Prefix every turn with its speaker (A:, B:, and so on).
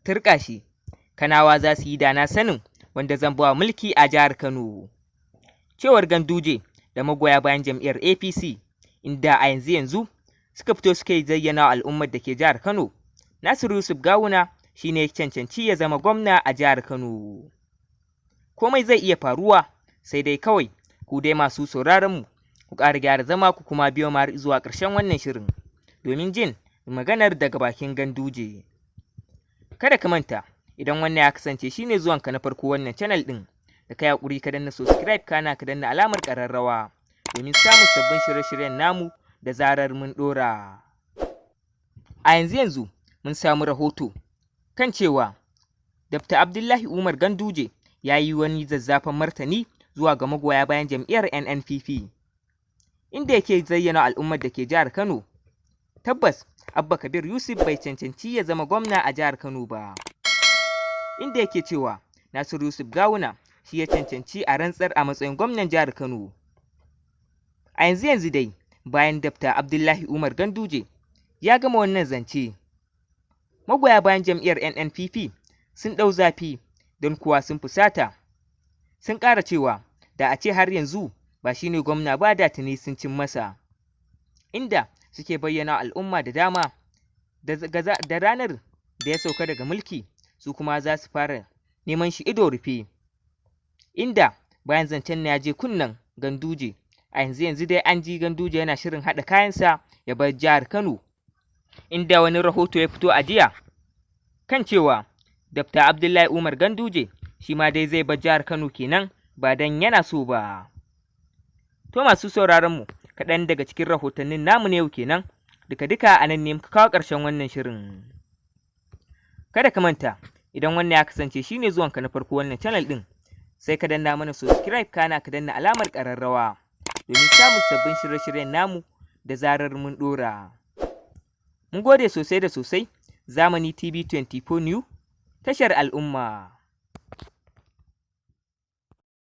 A: turƙa shi, Kanawa za su yi dana sanin wanda Zanba wa mulki a jihar Kano. Cewar Ganduje da magoya bayan jam'iyyar APC, inda a yanzu suka fito suka yi zayyana al'ummar da ke jihar Kano, Nasiru Yusuf Gawuna shi ne cancanci ya zama gwamna a jihar Kano. Komai zai iya faruwa, sai dai kawai ku dai masu sauraronmu ku ƙara gyara zama ku kuma biyo mu zuwa ƙarshen wannan shirin domin jin maganar daga bakin Ganduje. Kada ka manta, idan wannan ya kasance shine zuwanka na farko wannan channel ɗin, da ka yaƙuri ka danna subscribe kana ka danna alamar ƙararrawa domin samun sabbin shirye-shiryen namu da zarar mun ɗora. A yanzu mun samu rahoto kan cewa Dr. Abdullahi Umar Ganduje ya yi wani zazzafan martani zuwa ga magoya bayan jam'iyyar NNPP, inda yake zayyana al'ummar da ke jihar Kano, tabbas Abba Kabir Yusuf bai cancanci ya zama gwamna a jihar Kano ba, inda yake cewa Nasiru Yusuf Gawuna shi ya cancanci a rantsar a matsayin gwamnan jihar Kano. A yanzu dai, bayan Dr. Abdullahi Umar Ganduje ya gama wannan zance, magoya bayan jam'iyyar NNPP sun ɗau zafi don kuwa sun fusata, sun ƙara cewa da a ce har yanzu ba shi ne gwamna ba da tuni sun cin masa, inda suke bayyana al'umma da dama da ranar da ya sauka daga mulki su kuma za su fara neman shi ido rufe, inda bayan zancen ya je kunnen Ganduje, a yanzu dai an ji Ganduje yana shirin haɗa kayansa ya bar jihar Kano, inda wani rahoto ya fito a jiya kan cewa Dr. Abdullahi Umar Ganduje shi ma dai zai bar jihar Kano kenan ba dan yana so ba. To masu sauraron mu, kaɗan daga cikin rahotannin namu ne yau kenan, duka a nan ne muka kawo ƙarshen wannan shirin. Kada ka manta, idan wannan ya kasance shine zuwanka na farko wannan channel ɗin, sai ka danna mana subscribe kana ka danna alamar ƙararrawa domin samun sabbin shirye-shiryen namu da zarar mun ɗora. Mun gode sosai da sosai. Zamani TV 24 New, tashar al'umma.